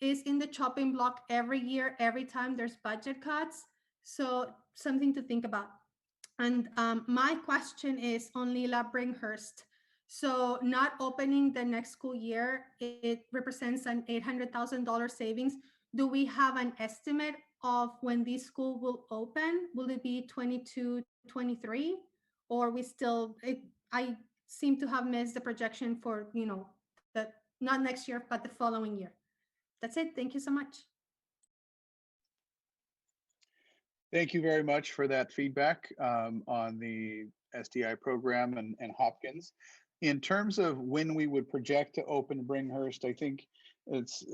is in the chopping block every year, every time there's budget cuts. So something to think about. And my question is on Lila Bringhurst. So not opening the next school year, it represents an $800,000 savings. Do we have an estimate of when this school will open? Will it be 22, 23? Or we still, I seem to have missed the projection for, the not next year, but the following year. That's it. Thank you so much. Thank you very much for that feedback on the SDI program and Hopkins. In terms of when we would project to open Bringhurst, I think it's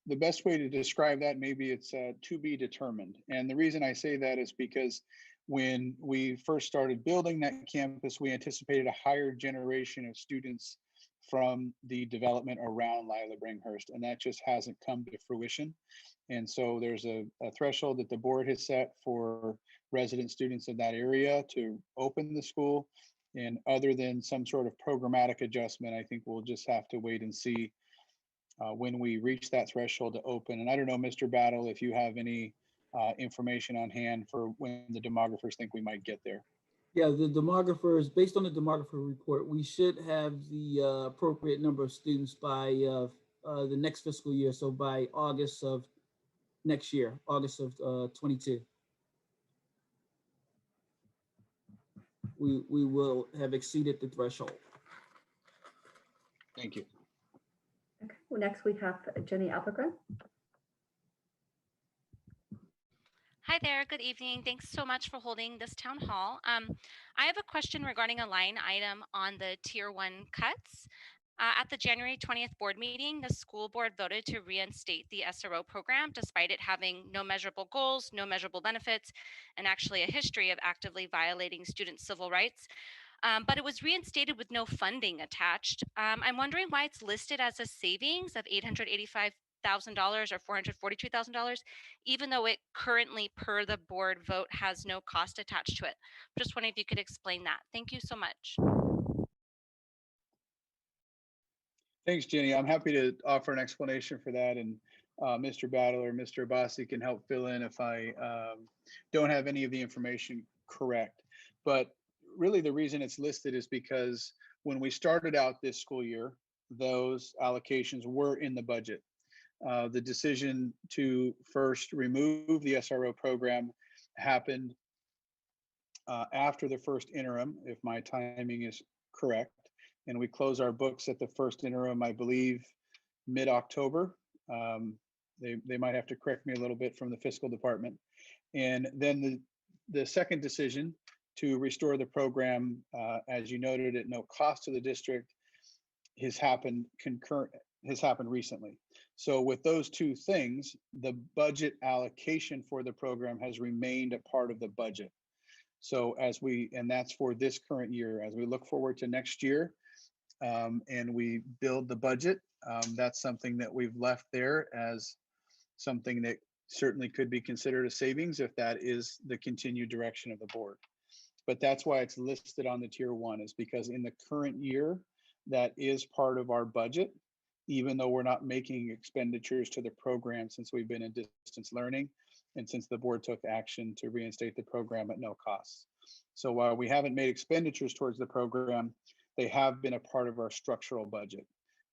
the best way to describe that. Maybe it's to be determined. And the reason I say that is because when we first started building that campus, we anticipated a higher generation of students from the development around Lila Bringhurst, and that just hasn't come to fruition. And so there's a threshold that the board has set for resident students in that area to open the school. And other than some sort of programmatic adjustment, I think we'll just have to wait and see when we reach that threshold to open. And I don't know, Mr. Battle, if you have any information on hand for when the demographers think we might get there. Yeah, the demographers, based on the demographer report, we should have the appropriate number of students by the next fiscal year. So by August of next year, August of 22. We will have exceeded the threshold. Thank you. Okay, well, next we have Jenny Alpagren. Hi there, good evening. Thanks so much for holding this town hall. I have a question regarding a line item on the Tier 1 cuts. At the January 20th board meeting, the school board voted to reinstate the SRO program despite it having no measurable goals, no measurable benefits, and actually a history of actively violating student civil rights. But it was reinstated with no funding attached. I'm wondering why it's listed as a savings of $885,000 or $442,000, even though it currently, per the board vote, has no cost attached to it. Just wondering if you could explain that. Thank you so much. Thanks, Jenny. I'm happy to offer an explanation for that, and Mr. Battle or Mr. Abbasi can help fill in if I don't have any of the information correct. But really the reason it's listed is because when we started out this school year, those allocations were in the budget. The decision to first remove the SRO program happened after the first interim, if my timing is correct. And we close our books at the first interim, I believe, mid-October. They might have to correct me a little bit from the fiscal department. And then the second decision to restore the program, as you noted, at no cost to the district, has happened recently. So with those two things, the budget allocation for the program has remained a part of the budget. So and that's for this current year, as we look forward to next year, and we build the budget, that's something that we've left there as something that certainly could be considered a savings if that is the continued direction of the board. But that's why it's listed on the Tier 1, is because in the current year, that is part of our budget, even though we're not making expenditures to the program since we've been in distance learning and since the board took action to reinstate the program at no cost. So while we haven't made expenditures towards the program, they have been a part of our structural budget.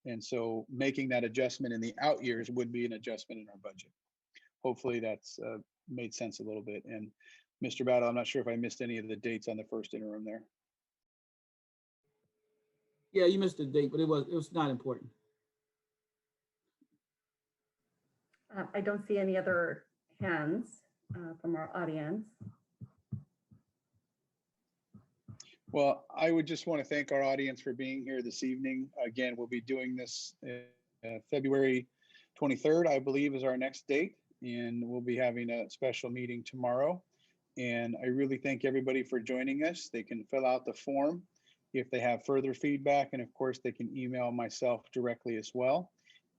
And so making that adjustment in the out years would be an adjustment in our budget. Hopefully that's made sense a little bit. And Mr. Battle, I'm not sure if I missed any of the dates on the first interim there. Yeah, you missed the date, but it was not important. I don't see any other hands from our audience. Well, I would just want to thank our audience for being here this evening. Again, we'll be doing this February 23rd, I believe, is our next date, and we'll be having a special meeting tomorrow. And I really thank everybody for joining us. They can fill out the form if they have further feedback, and of course, they can email myself directly as well.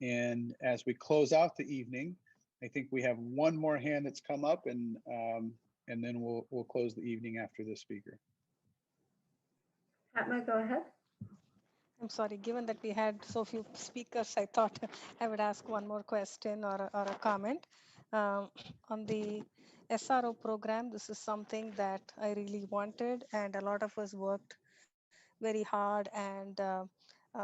And as we close out the evening, I think we have one more hand that's come up, and then we'll close the evening after this speaker. Fatma, go ahead. I'm sorry, given that we had so few speakers, I thought I would ask one more question or a comment. On the SRO program, this is something that I really wanted, and a lot of us worked very hard and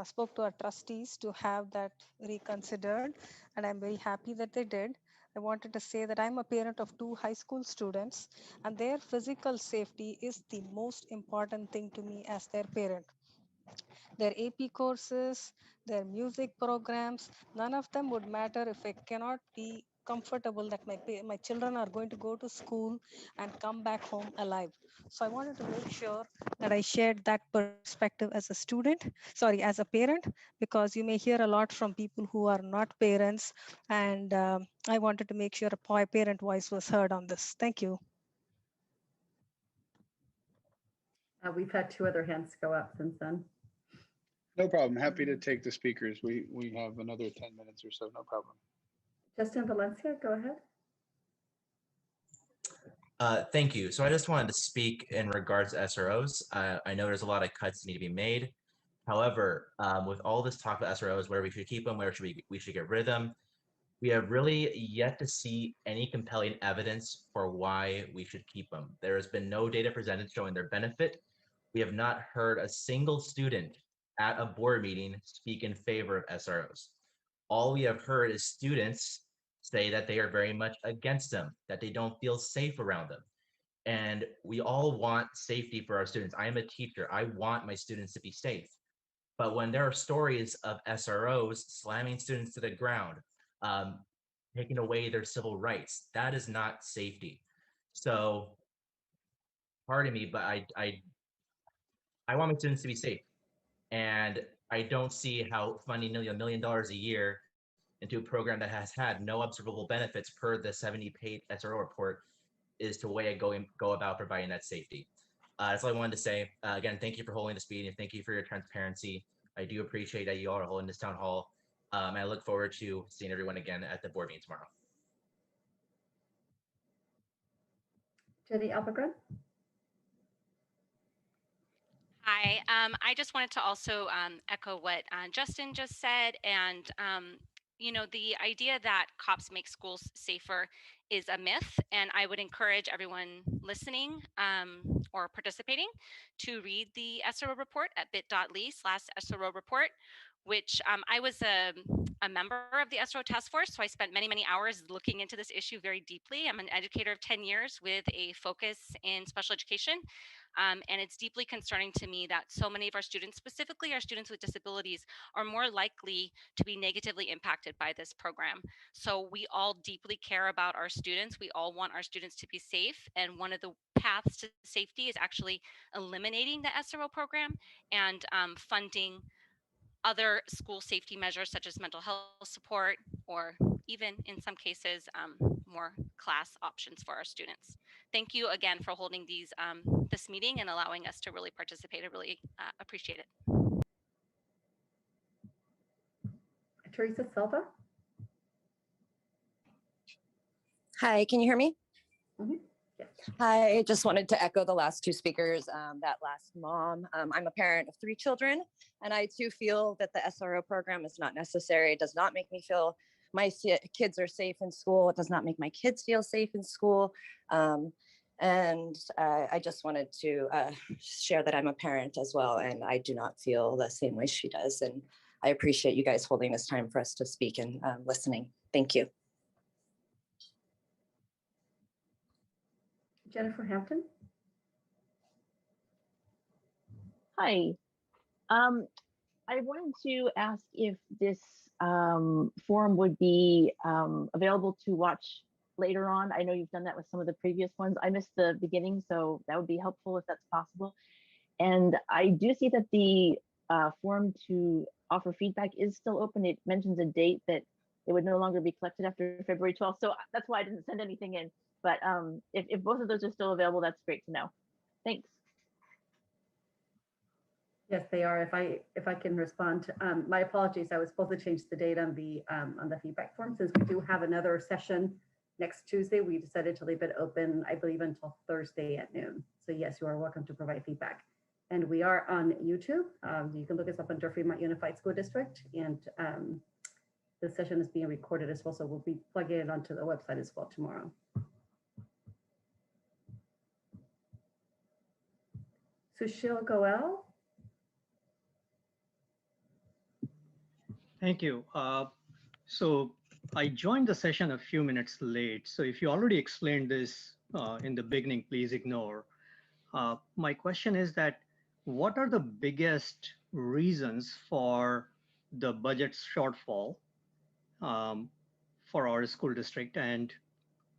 spoke to our trustees to have that reconsidered, and I'm very happy that they did. I wanted to say that I'm a parent of 2 high school students, and their physical safety is the most important thing to me as their parent. Their AP courses, their music programs, none of them would matter if I cannot be comfortable that my children are going to go to school and come back home alive. So I wanted to make sure that I shared that perspective as a student, sorry, as a parent, because you may hear a lot from people who are not parents. And I wanted to make sure a parent voice was heard on this. Thank you. We've had 2 other hands go up since then. No problem. Happy to take the speakers. We have another 10 minutes or so. No problem. Justin Valencia, go ahead. Thank you. So I just wanted to speak in regards to SROs. I know there's a lot of cuts that need to be made. However, with all this talk about SROs, where we should keep them, where we should get rid of them, we have really yet to see any compelling evidence for why we should keep them. There has been no data presented showing their benefit. We have not heard a single student at a board meeting speak in favor of SROs. All we have heard is students say that they are very much against them, that they don't feel safe around them. And we all want safety for our students. I am a teacher. I want my students to be safe. But when there are stories of SROs slamming students to the ground, taking away their civil rights, that is not safety. So, pardon me, but I want my students to be safe. And I don't see how funding $1 million a year into a program that has had no observable benefits per the 70-page SRO report is the way I go about providing that safety. That's all I wanted to say. Again, thank you for holding this meeting. Thank you for your transparency. I do appreciate that you all are holding this town hall. And I look forward to seeing everyone again at the board meeting tomorrow. Jenny Alpagren. Hi, I just wanted to also echo what Justin just said. And, you know, the idea that cops make schools safer is a myth. And I would encourage everyone listening or participating to read the SRO report at bit.ly/SRO report, which I was a member of the SRO task force. So I spent many, many hours looking into this issue very deeply. I'm an educator of 10 years with a focus in special education. And it's deeply concerning to me that so many of our students, specifically our students with disabilities, are more likely to be negatively impacted by this program. So we all deeply care about our students. We all want our students to be safe. And one of the paths to safety is actually eliminating the SRO program and funding other school safety measures such as mental health support, or even in some cases, more class options for our students. Thank you again for holding this meeting and allowing us to really participate. I really appreciate it. Teresa Silva. Hi, can you hear me? Mm-hmm. Yes. Hi, I just wanted to echo the last 2 speakers, that last mom. I'm a parent of 3 children, and I too feel that the SRO program is not necessary. It does not make me feel my kids are safe in school. It does not make my kids feel safe in school. And I just wanted to share that I'm a parent as well, and I do not feel the same way she does. And I appreciate you guys holding this time for us to speak and listening. Thank you. Jennifer Hampton. Hi. I wanted to ask if this forum would be available to watch later on. I know you've done that with some of the previous ones. I missed the beginning, so that would be helpful if that's possible. And I do see that the forum to offer feedback is still open. It mentions a date that it would no longer be collected after February 12th. So that's why I didn't send anything in. But if both of those are still available, that's great to know. Thanks. Yes, they are. If I can respond, my apologies. I was supposed to change the date on the feedback form, since we do have another session next Tuesday. We decided to leave it open, I believe, until Thursday at noon. So yes, you are welcome to provide feedback. And we are on YouTube. You can look us up under Fremont Unified School District, and this session is being recorded as well, so we'll be plugging it onto the website as well tomorrow. Sushil Goel. Thank you. So I joined the session a few minutes late. So if you already explained this in the beginning, please ignore. My question is that what are the biggest reasons for the budget shortfall for our school district, and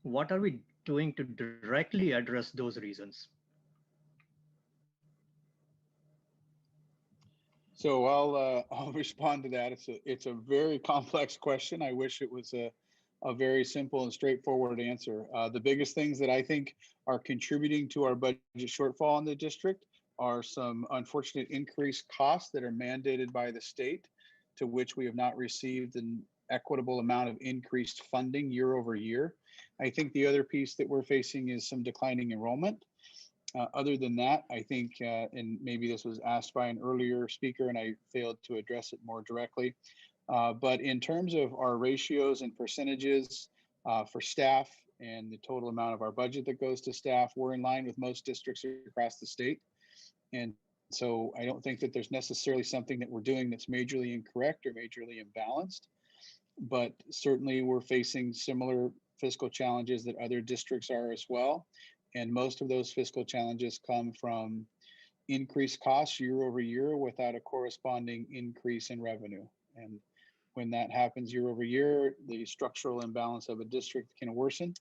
what are we doing to directly address those reasons? So I'll respond to that. It's a very complex question. I wish it was a very simple and straightforward answer. The biggest things that I think are contributing to our budget shortfall in the district are some unfortunate increased costs that are mandated by the state, to which we have not received an equitable amount of increased funding year over year. I think the other piece that we're facing is some declining enrollment. Other than that, I think, and maybe this was asked by an earlier speaker and I failed to address it more directly, but in terms of our ratios and percentages for staff and the total amount of our budget that goes to staff, we're in line with most districts across the state. And so I don't think that there's necessarily something that we're doing that's majorly incorrect or majorly imbalanced, but certainly we're facing similar fiscal challenges that other districts are as well. And most of those fiscal challenges come from increased costs year over year without a corresponding increase in revenue. And when that happens year over year, the structural imbalance of a district can worsen.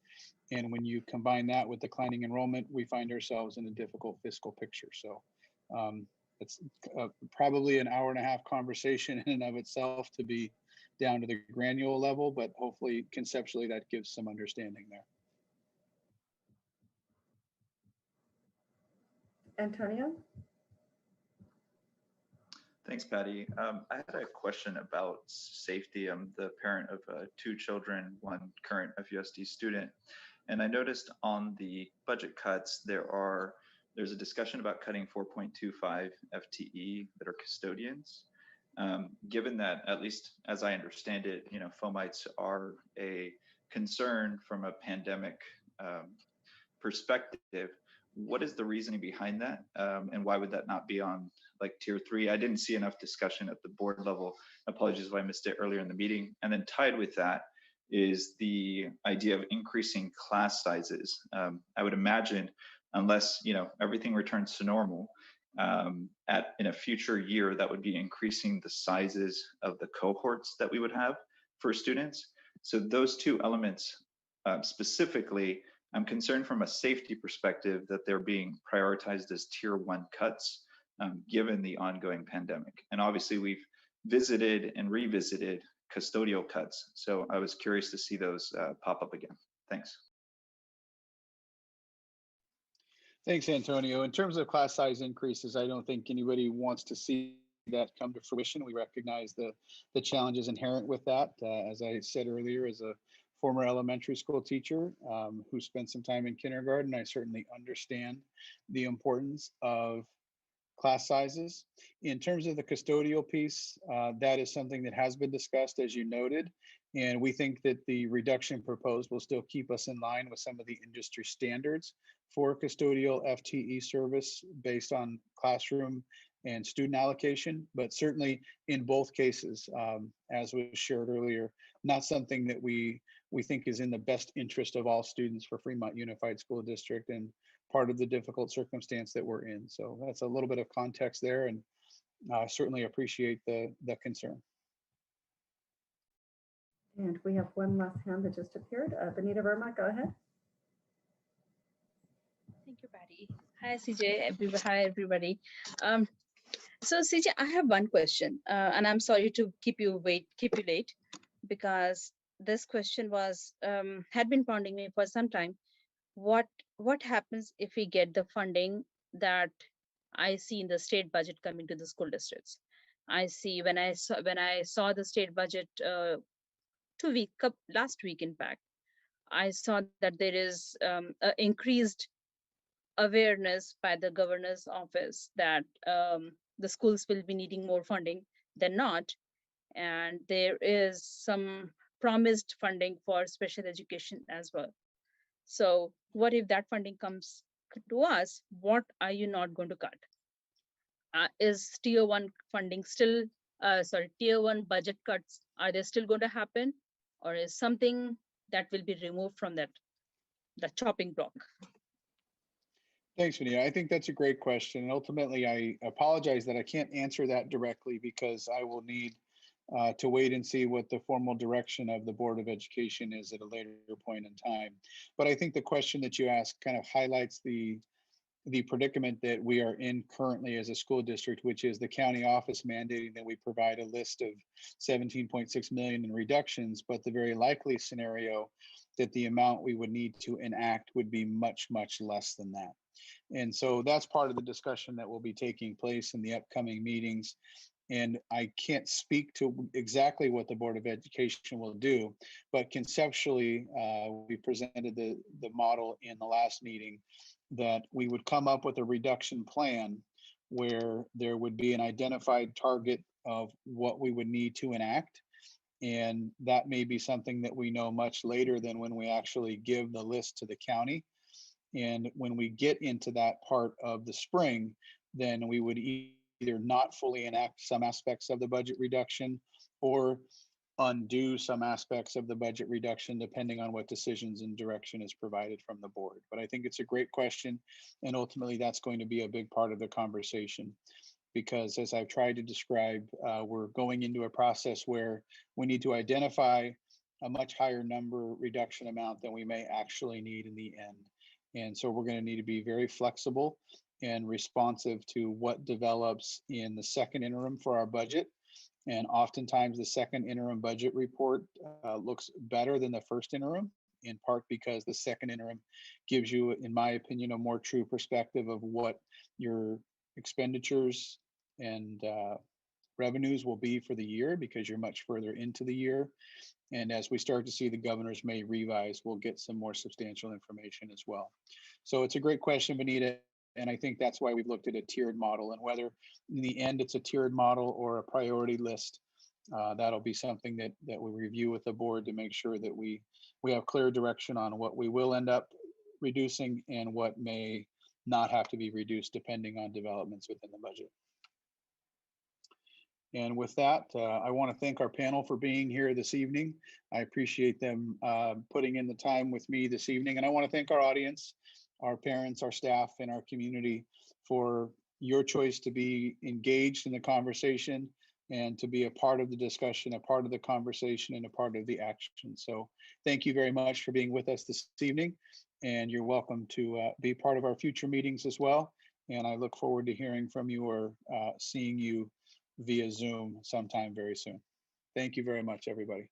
And when you combine that with declining enrollment, we find ourselves in a difficult fiscal picture. So it's probably an hour-and-a-half conversation in and of itself to be down to the granular level, but hopefully conceptually that gives some understanding there. Antonio? Thanks, Patty. I had a question about safety. I'm the parent of 2 children, 1 current FUSD student. And I noticed on the budget cuts, there's a discussion about cutting 4.25 FTE that are custodians. Given that, at least as I understand it, fomites are a concern from a pandemic perspective. What is the reasoning behind that? And why would that not be on like tier 3? I didn't see enough discussion at the board level. Apologies if I missed it earlier in the meeting. And then tied with that is the idea of increasing class sizes. I would imagine, unless everything returns to normal, in a future year, that would be increasing the sizes of the cohorts that we would have for students. So those 2 elements specifically, I'm concerned from a safety perspective that they're being prioritized as tier 1 cuts, given the ongoing pandemic. And obviously we've visited and revisited custodial cuts. So I was curious to see those pop up again. Thanks. Thanks, Antonio. In terms of class size increases, I don't think anybody wants to see that come to fruition. We recognize the challenges inherent with that. As I said earlier, as a former elementary school teacher who spent some time in kindergarten, I certainly understand the importance of class sizes. In terms of the custodial piece, that is something that has been discussed, as you noted, and we think that the reduction proposed will still keep us in line with some of the industry standards for custodial FTE service based on classroom and student allocation, but certainly in both cases, as was shared earlier, not something that we think is in the best interest of all students for Fremont Unified School District and part of the difficult circumstance that we're in. So that's a little bit of context there, and I certainly appreciate the concern. And we have one last hand that just appeared. Benita Verma, go ahead. Thank you, Patty. Hi, CJ. Hi, everybody. So CJ, I have one question, and I'm sorry to keep you late, because this question was had been pounding me for some time. What happens if we get the funding that I see in the state budget coming to the school districts? I see when I saw the state budget last week, in fact, I saw that there is increased awareness by the governor's office that the schools will be needing more funding than not. And there is some promised funding for special education as well. So what if that funding comes to us? What are you not going to cut? Is tier one funding still, tier one budget cuts, are they still going to happen? Or is something that will be removed from that chopping block? Thanks, Vanita. I think that's a great question. And ultimately, I apologize that I can't answer that directly because I will need to wait and see what the formal direction of the Board of Education is at a later point in time. But I think the question that you asked kind of highlights the predicament that we are in currently as a school district, which is the county office mandating that we provide a list of 17.6 million in reductions, but the very likely scenario that the amount we would need to enact would be much, much less than that. And so that's part of the discussion that will be taking place in the upcoming meetings. And I can't speak to exactly what the Board of Education will do, but conceptually, we presented the model in the last meeting that we would come up with a reduction plan where there would be an identified target of what we would need to enact. And that may be something that we know much later than when we actually give the list to the county. And when we get into that part of the spring, then we would either not fully enact some aspects of the budget reduction or undo some aspects of the budget reduction, depending on what decisions and direction is provided from the board. But I think it's a great question. And ultimately, that's going to be a big part of the conversation. Because as I've tried to describe, we're going into a process where we need to identify a much higher number reduction amount than we may actually need in the end. And so we're going to need to be very flexible and responsive to what develops in the second interim for our budget. And oftentimes the second interim budget report looks better than the first interim, in part because the second interim gives you, in my opinion, a more true perspective of what your expenditures and revenues will be for the year, because you're much further into the year. And as we start to see the governor's May revise, we'll get some more substantial information as well. So it's a great question, Vanita. And I think that's why we've looked at a tiered model, and whether in the end it's a tiered model or a priority list, that'll be something that we review with the board to make sure that we have clear direction on what we will end up reducing and what may not have to be reduced depending on developments within the budget. And with that, I want to thank our panel for being here this evening. I appreciate them putting in the time with me this evening. And I want to thank our audience, our parents, our staff, and our community for your choice to be engaged in the conversation and to be a part of the discussion, a part of the conversation, and a part of the action. So thank you very much for being with us this evening. And you're welcome to be part of our future meetings as well. And I look forward to hearing from you or seeing you via Zoom sometime very soon. Thank you very much, everybody.